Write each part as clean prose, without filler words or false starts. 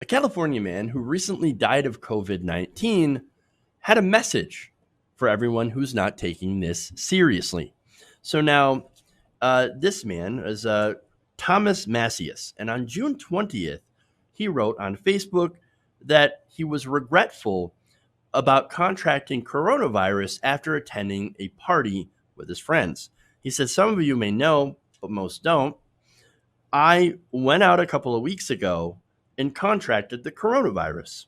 A California man who recently died of COVID-19 had a message for everyone who's not taking this seriously. So now, this man is Thomas Macias, and on June 20th, he wrote on Facebook that he was regretful about contracting coronavirus after attending a party with his friends. He said, "Some of you may know, but most don't. I went out a couple of weeks ago and contracted the coronavirus.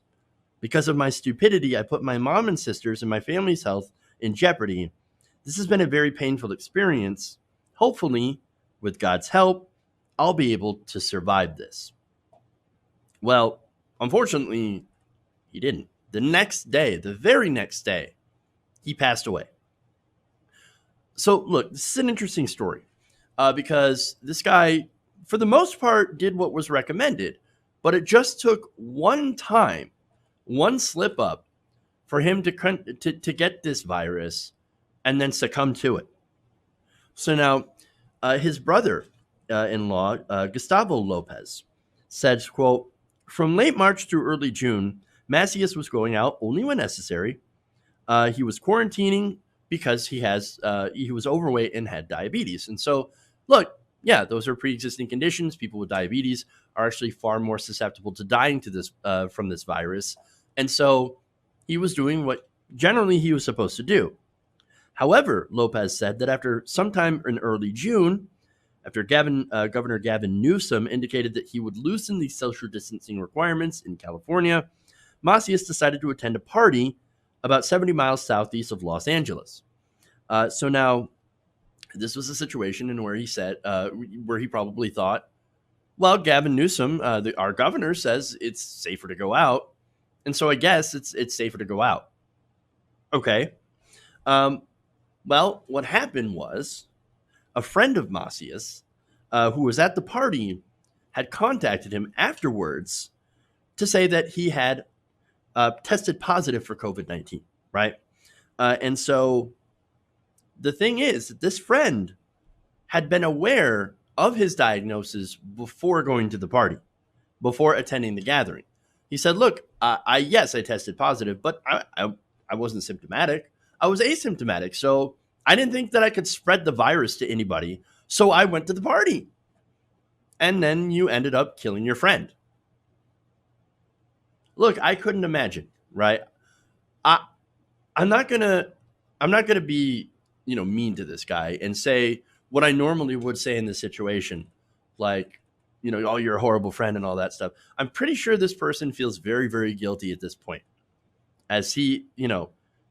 Because of my stupidity, I put my mom and sisters and my family's health in jeopardy. This has been a very painful experience. Hopefully, with God's help, I'll be able to survive this." Well, unfortunately, he didn't. The next day, the very next day, he passed away. So, look, this is an interesting story because this guy, for the most part, did what was recommended, but it just took one time, one slip up for him to get this virus and then succumb to it. So now, his brother-in-law, Gustavo Lopez, said, quote, "From late March through early June, Macias was going out only when necessary. He was quarantining because he was overweight and had diabetes." And so, look, yeah, those are pre-existing conditions. People with diabetes are actually far more susceptible to dying to this from this virus. And so he was doing what generally he was supposed to do. However, Lopez said that after sometime in early June, after Governor Gavin Newsom indicated that he would loosen the social distancing requirements in California, Macias decided to attend a party about 70 miles southeast of Los Angeles. So now, this was a situation in where he said, where he probably thought, well, Gavin Newsom, our governor, says it's safer to go out, and so I guess it's safer to go out. Okay. Well, what happened was a friend of Macias, who was at the party, had contacted him afterwards to say that he had tested positive for COVID-19, right? And so the thing is, this friend had been aware of his diagnosis before going to the party, before attending the gathering. He said, "Look, yes, I tested positive, but I wasn't symptomatic. I was asymptomatic, so I didn't think that I could spread the virus to anybody, so I went to the party. And then you ended up killing your friend." Look, I couldn't imagine, right? I'm not gonna be, mean to this guy and say what I normally would say in this situation, like, "Oh, you're a horrible friend" and all that stuff. I'm pretty sure this person feels very, very guilty at this point, as he,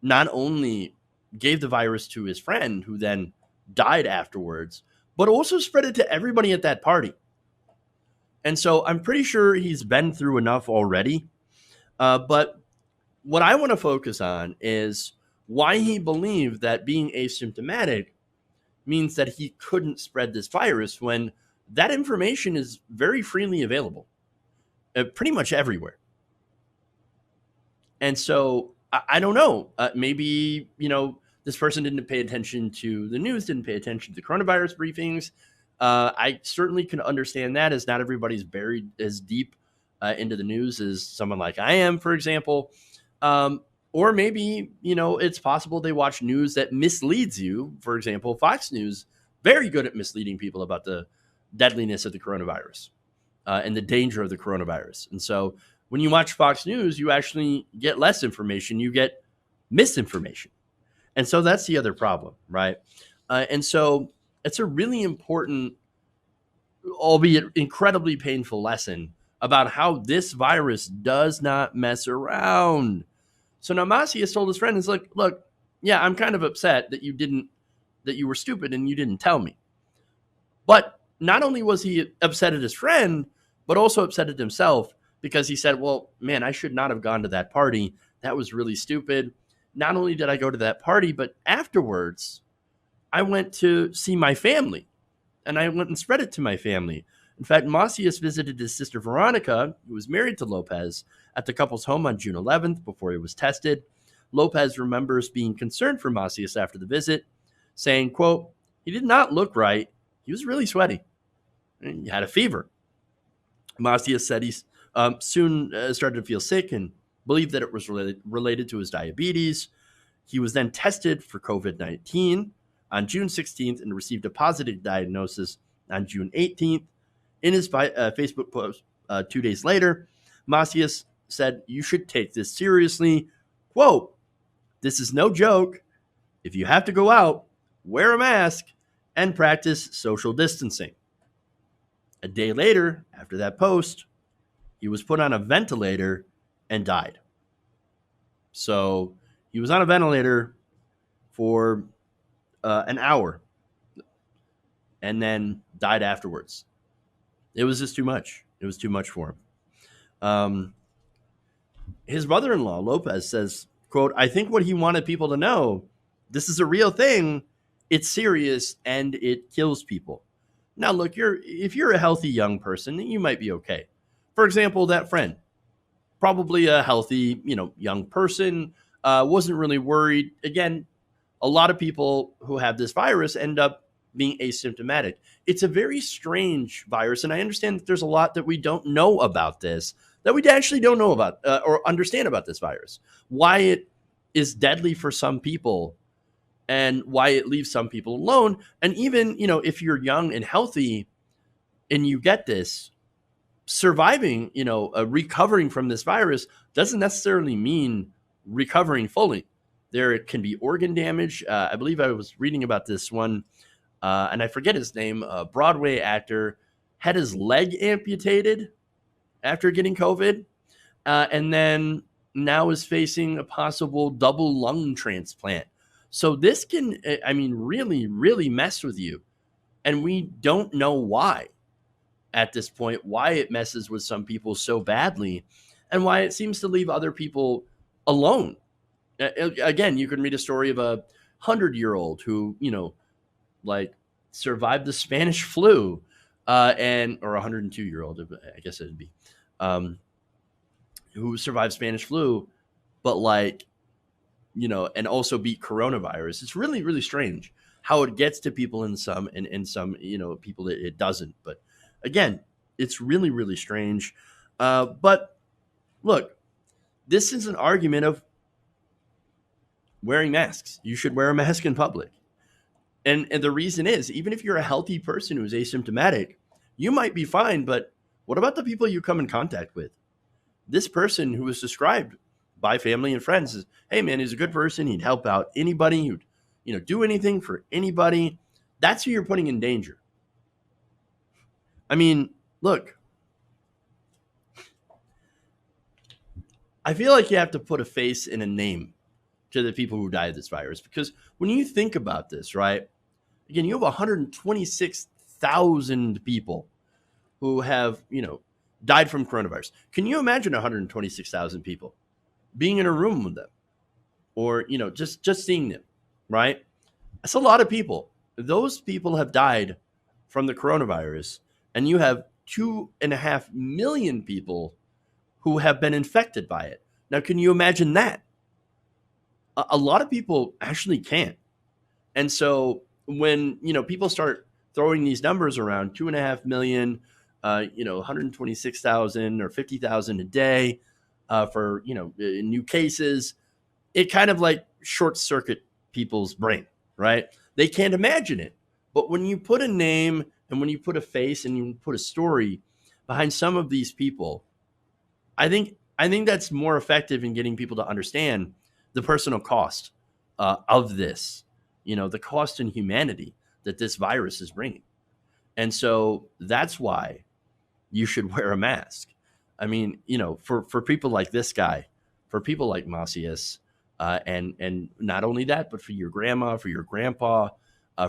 not only gave the virus to his friend, who then died afterwards, but also spread it to everybody at that party. And so I'm pretty sure he's been through enough already. But what I want to focus on is why he believed that being asymptomatic means that he couldn't spread this virus, when that information is very freely available, pretty much everywhere. And so I don't know. Maybe, this person didn't pay attention to the news, didn't pay attention to the coronavirus briefings. I certainly can understand that, as not everybody's buried as deep into the news as someone like I am, for example. Or maybe, it's possible they watch news that misleads you. For example, Fox News, very good at misleading people about the deadliness of the coronavirus and the danger of the coronavirus. And so when you watch Fox News, you actually get less information. You get misinformation. And so that's the other problem, right? And so it's a really important, albeit incredibly painful lesson about how this virus does not mess around. So now Macias told his friend, "Is like, look, yeah, I'm kind of upset that you were stupid and you didn't tell me." But not only was he upset at his friend, but also upset at himself, because he said, "Well, man, I should not have gone to that party. That was really stupid. Not only did I go to that party, but afterwards, I went to see my family, and I went and spread it to my family." In fact, Macias visited his sister Veronica, who was married to Lopez, at the couple's home on June 11th before he was tested. Lopez remembers being concerned for Macias after the visit, saying, quote, "He did not look right. He was really sweaty. He had a fever." Macias said he Soon started to feel sick and believed that it was related to his diabetes. He was then tested for COVID-19 on June 16th and received a positive diagnosis on June 18th. In his Facebook post 2 days later, Macias said, "You should take this seriously. Quote, this is no joke. If you have to go out, wear a mask and practice social distancing." A day later, after that post, he was put on a ventilator and died. So he was on a ventilator for an hour and then died afterwards. It was just too much. It was too much for him. His brother-in-law, Lopez, says, quote, "I think what he wanted people to know, this is a real thing, it's serious, and it kills people." Now, look, if you're a healthy young person, you might be okay. For example, that friend, probably a healthy, young person, wasn't really worried. Again, a lot of people who have this virus end up being asymptomatic. It's a very strange virus, and I understand that there's a lot that we don't know about this, that we actually don't know about or understand about this virus. Why it is deadly for some people and why it leaves some people alone. And even, if you're young and healthy and you get this, surviving, recovering from this virus doesn't necessarily mean recovering fully. There can be organ damage. I believe I was reading about this one, and I forget his name, a Broadway actor, had his leg amputated after getting COVID, and then now is facing a possible double lung transplant. So this can, really, really mess with you. And we don't know why at this point, why it messes with some people so badly and why it seems to leave other people alone. Again, you can read a story of a 100-year-old who, survived the Spanish flu, or a 102-year-old, I guess it'd be, who survived Spanish flu, but and also beat coronavirus. It's really, really strange how it gets to people in some, and some, people that it doesn't. But again, it's really, really strange. But look, this is an argument of wearing masks. You should wear a mask in public. And the reason is, even if you're a healthy person who's asymptomatic, you might be fine, but what about the people you come in contact with? This person who was described by family and friends is, hey man, he's a good person. He'd help out anybody. He'd, do anything for anybody. That's who you're putting in danger. Look, I feel like you have to put a face and a name to the people who died of this virus, because when you think about this, right, again, you have 126,000 people who have, died from coronavirus. Can you imagine 126,000 people being in a room with them, or, just seeing them, right? That's a lot of people. Those people have died from the coronavirus, and you have 2.5 million people who have been infected by it. Now, can you imagine that? A lot of people actually can't. And so when, people start throwing these numbers around, 2.5 million, 126,000 or 50,000 a day for, new cases, it kind of short circuit people's brain, right? They can't imagine it. But when you put a name and when you put a face and you put a story behind some of these people, I think that's more effective in getting people to understand the personal cost of this, the cost in humanity that this virus is bringing. And so that's why you should wear a mask. For people like this guy, for people like Macias, and not only that, but for your grandma, for your grandpa,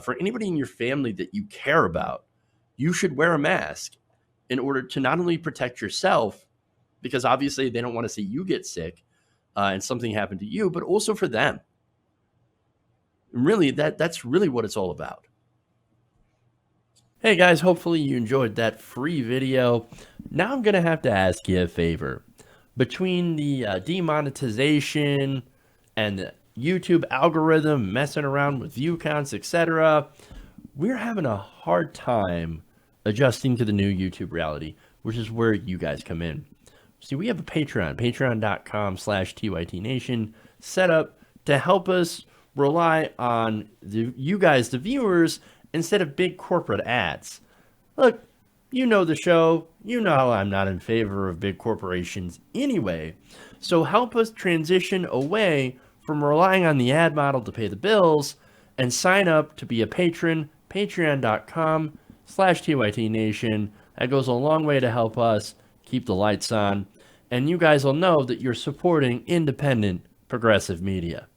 for anybody in your family that you care about, you should wear a mask in order to not only protect yourself, because obviously they don't want to see you get sick and something happen to you, but also for them. And really, that's really what it's all about. Hey guys, hopefully you enjoyed that free video. Now I'm going to have to ask you a favor. Between the demonetization and the YouTube algorithm messing around with view counts, etc., we're having a hard time adjusting to the new YouTube reality, which is where you guys come in. See, we have a Patreon, patreon.com/TYTNation, set up to help us rely on you guys, the viewers, instead of big corporate ads. Look, you know the show. You know how I'm not in favor of big corporations anyway. So help us transition away from relying on the ad model to pay the bills and sign up to be a patron, patreon.com/TYTNation. That goes a long way to help us keep the lights on. And you guys will know that you're supporting independent progressive media.